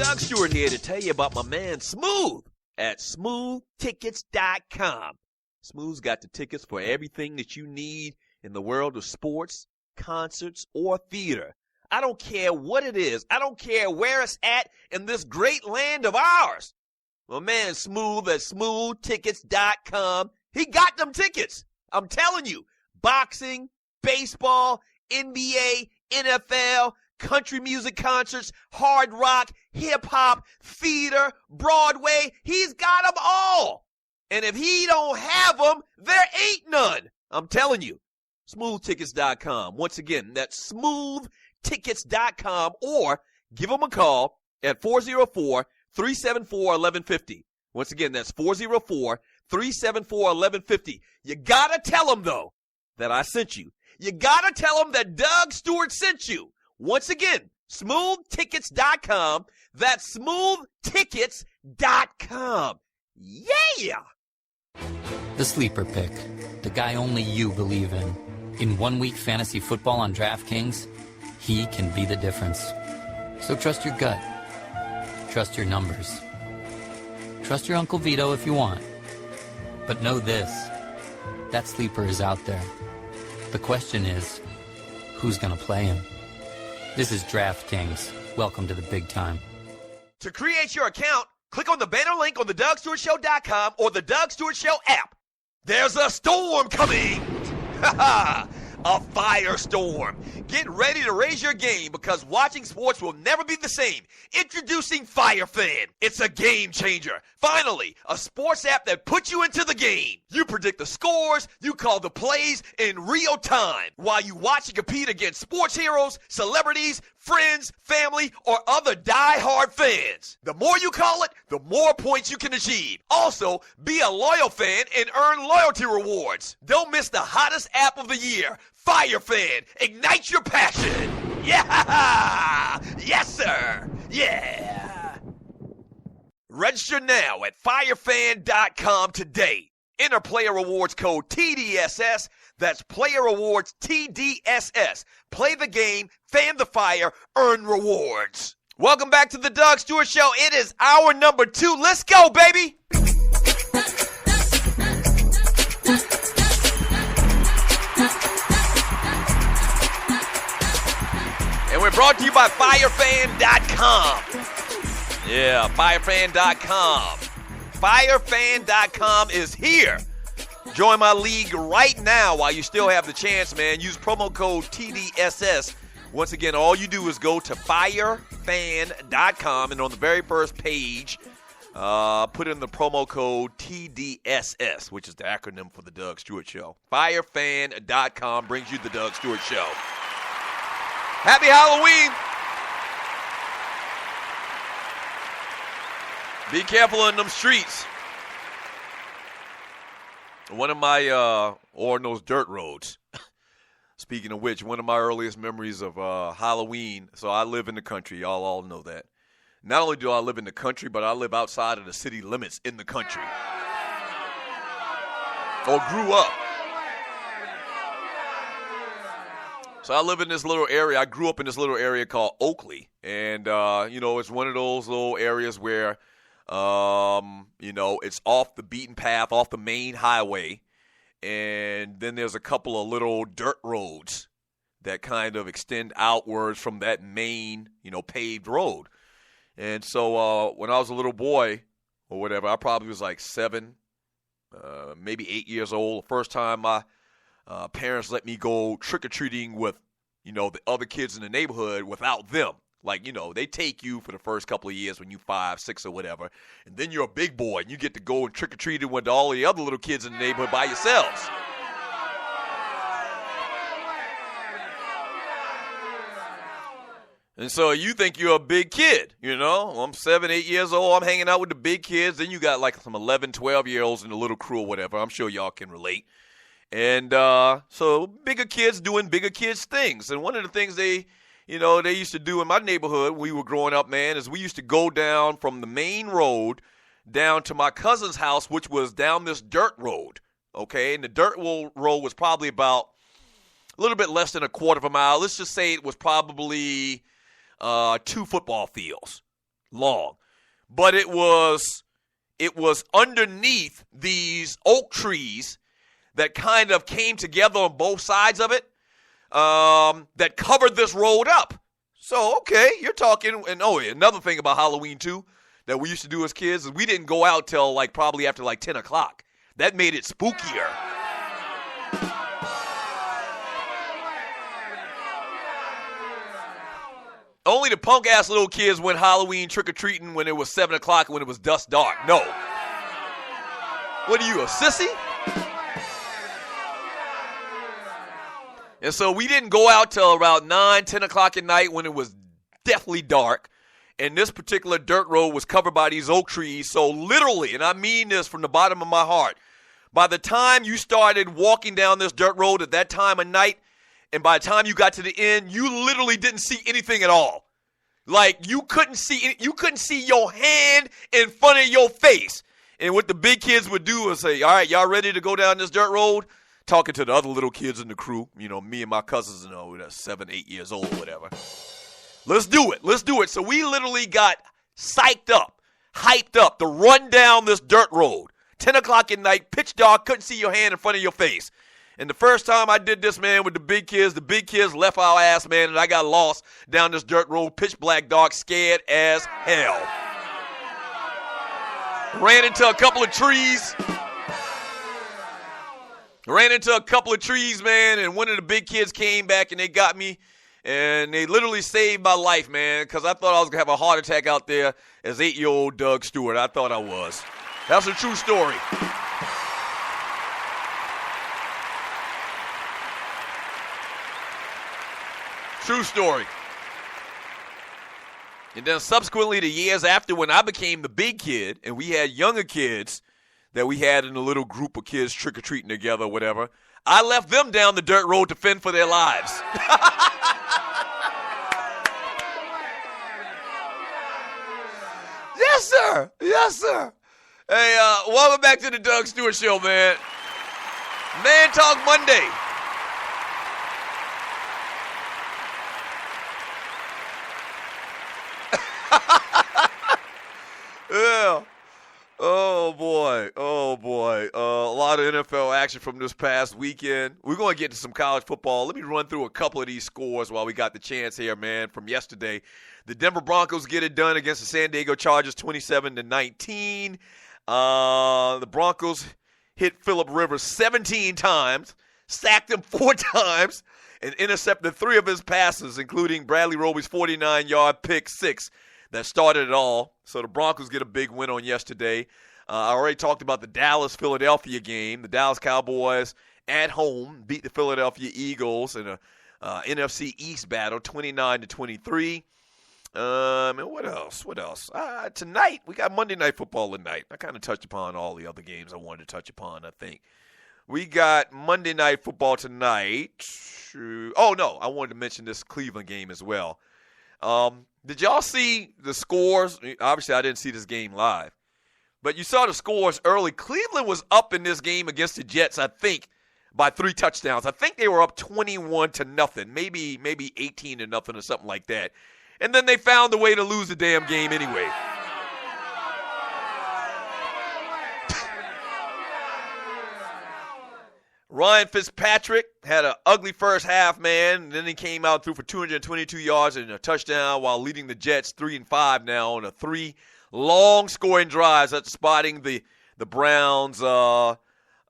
Doug Stewart here to tell you about my man Smooth at smoothtickets.com. Smooth's got the tickets for everything that you need in the world of sports, concerts, or theater. I don't care what it is. I don't care where it's at in this great land of ours. My man Smooth at smoothtickets.com, he got them tickets. I'm telling you, boxing, baseball, NBA, NFL, country music concerts, hard rock, hip-hop, theater, Broadway, he's got them all. And if he don't have them, there ain't none. I'm telling you. Smoothtickets.com. Once again, that's smoothtickets.com, or give him a call at 404-374-1150. Once again, that's 404-374-1150. You gotta tell him, though, that I sent you. You gotta tell him that Doug Stewart sent you. Once again, smoothtickets.com. That's smoothtickets.com. Yeah! The Sleeper Pick, the guy only you believe in. In 1 week fantasy football on DraftKings, he can be the difference. So trust your gut. Trust your numbers. Trust your Uncle Vito if you want. But know this, that sleeper is out there. The question is, who's going to play him? This is DraftKings. Welcome to the big time. To create your account, click on the banner link on the DougStewartShow.com or the Doug Stewart Show app. There's a storm coming! Ha ha! A firestorm. Get ready to raise your game because watching sports will never be the same. Introducing FireFan. It's a game changer. Finally, a sports app that puts you into the game. You predict the scores, you call the plays in real time while you watch and compete against sports heroes, celebrities, friends, family, or other die-hard fans. The more you call it, the more points you can achieve. Also, be a loyal fan and earn loyalty rewards. Don't miss the hottest app of the year, FireFan. Ignite your passion. Yeah! Yes, sir. Yeah. Register now at firefan.com today. Enter player rewards code TDSS. That's player rewards TDSS. Play the game, fan the fire, earn rewards. Welcome back to the Doug Stewart Show. It is hour number 2. Let's go, baby. And we're brought to you by firefan.com. Yeah, firefan.com. Firefan.com is here. Join my league right now while you still have the chance, man. Use promo code TDSS. Once again, all you do is go to firefan.com, and on the very first page, put in the promo code TDSS, which is the acronym for the Doug Stewart Show. Firefan.com brings you the Doug Stewart Show. Happy Halloween. Be careful in them streets. One of my, or those dirt roads. Speaking of which, one of my earliest memories of Halloween, so I live in the country. Y'all all know that. Not only do I live in the country, but I live outside of the city limits in the country. Or grew up. So I live in this little area. I grew up in this little area called Oakley. And, it's one of those little areas where, it's off the beaten path, off the main highway. And then there's a couple of little dirt roads that kind of extend outwards from that main, paved road. And so when I was a little boy or whatever, I probably was like 7, maybe 8 years old. The first time my parents let me go trick-or-treating with, the other kids in the neighborhood without them. Like, they take you for the first couple of years when you're 5, 6 or whatever, and then you're a big boy and you get to go and trick-or-treating with all the other little kids in the neighborhood by yourselves. And so you think you're a big kid, I'm 7, 8 years old. I'm hanging out with the big kids. Then you got like some 11, 12-year-olds in the little crew or whatever. I'm sure y'all can relate. And so bigger kids doing bigger kids things. And one of the things they used to do in my neighborhood when we were growing up, man, is we used to go down from the main road down to my cousin's house, which was down this dirt road, okay? And the dirt road was probably about a little bit less than a quarter of a mile. Let's just say it was probably 2 football fields. long. But it was underneath these oak trees that kind of came together on both sides of it that covered this road up. So, okay, you're talking, and another thing about Halloween, too, that we used to do as kids is we didn't go out till probably after 10 o'clock. That made it spookier. Only the punk-ass little kids went Halloween trick-or-treating when it was 7 o'clock and when it was dusk dark. No. What are you, a sissy? And so we didn't go out till about 9, 10 o'clock at night when it was deathly dark. And this particular dirt road was covered by these oak trees. So literally, and I mean this from the bottom of my heart, by the time you started walking down this dirt road at that time of night, and by the time you got to the end, you literally didn't see anything at all. You couldn't see your hand in front of your face. And what the big kids would do is say, all right, y'all ready to go down this dirt road? Talking to the other little kids in the crew, me and my cousins, that's 7, 8 years old, whatever. Let's do it. So we literally got hyped up to run down this dirt road. 10 o'clock at night, pitch dark, couldn't see your hand in front of your face. And the first time I did this, man, with the big kids left our ass, man, and I got lost down this dirt road, pitch black dark, scared as hell. Ran into a couple of trees, man, and one of the big kids came back and they got me, and they literally saved my life, man, because I thought I was going to have a heart attack out there as 8-year-old Doug Stewart. I thought I was. That's a true story. True story. And then subsequently, the years after, when I became the big kid and we had younger kids that we had in a little group of kids trick-or-treating together or whatever, I left them down the dirt road to fend for their lives. Yes, sir. Hey, welcome back to the Doug Stewart Show, man. Man Talk Monday. Yeah. Oh, boy. A lot of NFL action from this past weekend. We're going to get to some college football. Let me run through a couple of these scores while we got the chance here, man, from yesterday. The Denver Broncos get it done against the San Diego Chargers 27-19. The Broncos hit Phillip Rivers 17 times, sacked him 4 times, and intercepted 3 of his passes, including Bradley Roby's 49-yard pick 6 that started it all. So the Broncos get a big win on yesterday. I already talked about the Dallas-Philadelphia game. The Dallas Cowboys at home beat the Philadelphia Eagles in a NFC East battle, 29-23. And what else? Tonight, we got Monday Night Football tonight. I kind of touched upon all the other games I wanted to touch upon, I think. We got Monday Night Football tonight. Oh, no, I wanted to mention this Cleveland game as well. Did y'all see the scores? Obviously, I didn't see this game live. But you saw the scores early. Cleveland was up in this game against the Jets, I think, by 3 touchdowns. I think they were up 21-0, maybe 18-0 or something like that. And then they found a way to lose the damn game anyway. Ryan Fitzpatrick had an ugly first half, man. And then he came out through for 222 yards and a touchdown while leading the Jets 3-5 now on a 3 long scoring drives after spotting the Browns 0-8,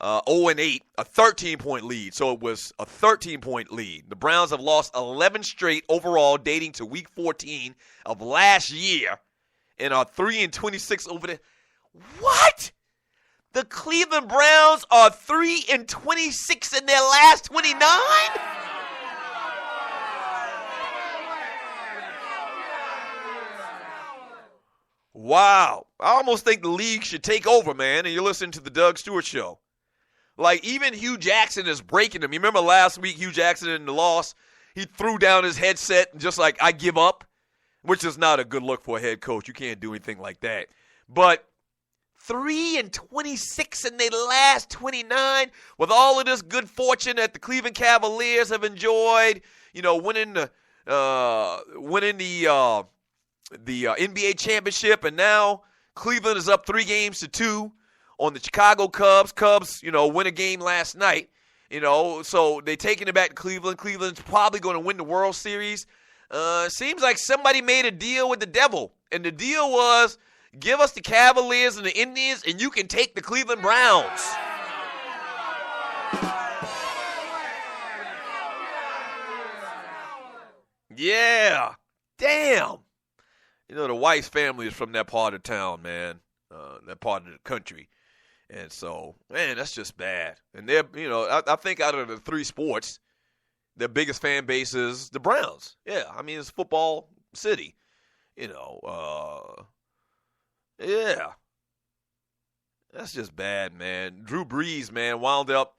a 13-point lead. So it was a 13-point lead. The Browns have lost 11 straight overall, dating to Week 14 of last year, and are 3-26 over the. What? The Cleveland Browns are 3-26 in their last 29? Wow. I almost think the league should take over, man, and you're listening to the Doug Stewart Show. Like, even Hugh Jackson is breaking them. You remember last week, Hugh Jackson in the loss, he threw down his headset and just like, I give up, which is not a good look for a head coach. You can't do anything like that. But 3-26 in their last 29 with all of this good fortune that the Cleveland Cavaliers have enjoyed, winning the NBA championship, and now Cleveland is up 3-2 on the Chicago Cubs. Cubs, win a game last night. So they're taking it back to Cleveland. Cleveland's probably going to win the World Series. Seems like somebody made a deal with the devil, and the deal was give us the Cavaliers and the Indians, and you can take the Cleveland Browns. Yeah. Damn. The Weiss family is from that part of town, man, that part of the country. And so, man, that's just bad. And they're, I think out of the 3 sports, their biggest fan base is the Browns. Yeah, I mean, it's football city, yeah. That's just bad, man. Drew Brees, man, wound up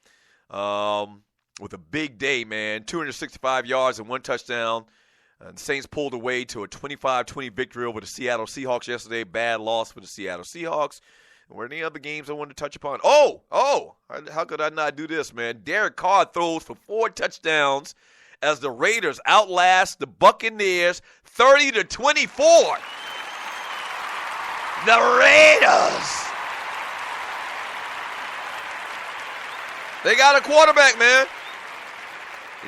with a big day, man. 265 yards and 1 touchdown. The Saints pulled away to a 25-20 victory over the Seattle Seahawks yesterday. Bad loss for the Seattle Seahawks. Were there any other games I wanted to touch upon? How could I not do this, man? Derek Carr throws for 4 touchdowns as the Raiders outlast the Buccaneers 30-24. The Raiders. They got a quarterback, man.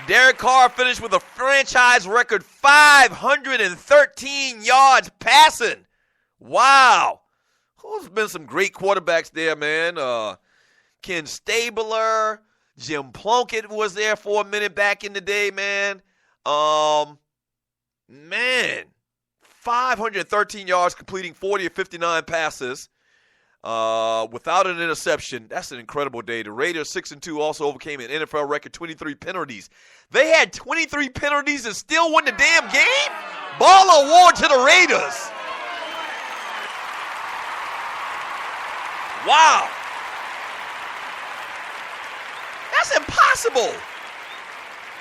Derek Carr finished with a franchise record 513 yards passing. Wow. There's been some great quarterbacks there, man. Ken Stabler, Jim Plunkett was there for a minute back in the day, man. 513 yards, completing 40 of 59 passes without an interception. That's an incredible day. The Raiders 6-2 also overcame an NFL record 23 penalties. They had 23 penalties and still won the damn game? Ball award to the Raiders. Wow. That's impossible.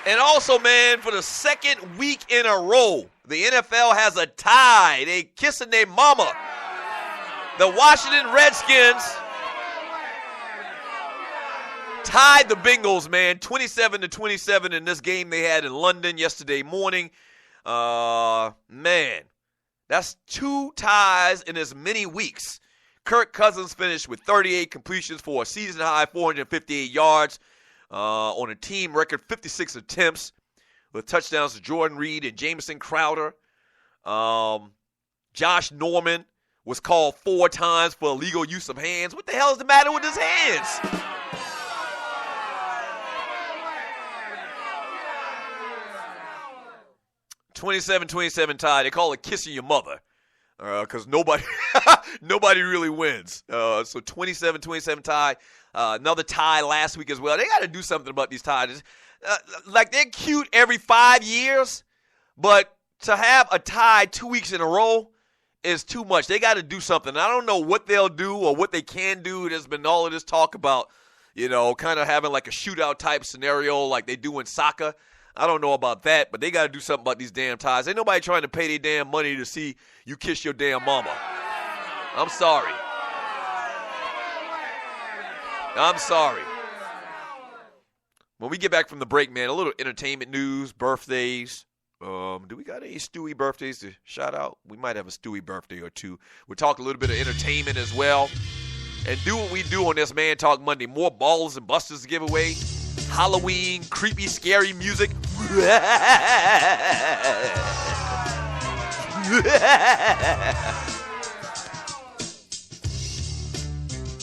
And also, man, for the second week in a row, the NFL has a tie. They kissing their mama. The Washington Redskins tied the Bengals, man, 27-27 in this game they had in London yesterday morning. Man, that's 2 ties in as many weeks. Kirk Cousins finished with 38 completions for a season-high 458 yards on a team record 56 attempts with touchdowns to Jordan Reed and Jamison Crowder. Josh Norman was called 4 times for illegal use of hands. What the hell is the matter with his hands? (27-27) tie. They call it kissing your mother. Because nobody really wins. So 27-27 tie. Another tie last week as well. They got to do something about these ties. Like, they're cute every 5 years, but to have a tie 2 weeks in a row is too much. They got to do something. I don't know what they'll do or what they can do. There's been all of this talk about, kind of having like a shootout type scenario like they do in soccer. I don't know about that, but they got to do something about these damn ties. Ain't nobody trying to pay their damn money to see you kiss your damn mama. I'm sorry. When we get back from the break, man, a little entertainment news, birthdays. Do we got any Stewie birthdays to shout out? We might have a Stewie birthday or two. We'll talk a little bit of entertainment as well. And do what we do on this Man Talk Monday. More Ballas and Bustas to give away. Halloween, creepy, scary music.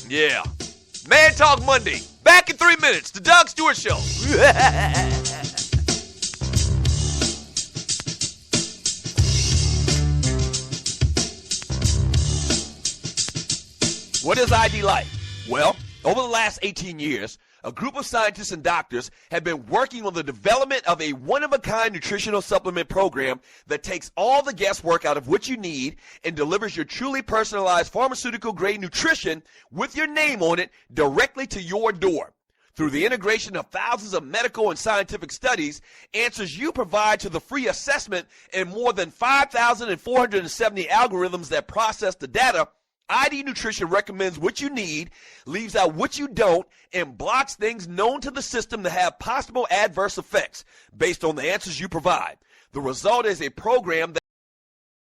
Yeah. Man Talk Monday. Back in 3 minutes. The Doug Stewart Show. What is ID Life? Well, over the last 18 years, a group of scientists and doctors have been working on the development of a one-of-a-kind nutritional supplement program that takes all the guesswork out of what you need and delivers your truly personalized pharmaceutical-grade nutrition with your name on it directly to your door. Through the integration of thousands of medical and scientific studies, answers you provide to the free assessment, and more than 5,470 algorithms that process the data, ID Nutrition recommends what you need, leaves out what you don't, and blocks things known to the system to have possible adverse effects based on the answers you provide. The result is a program that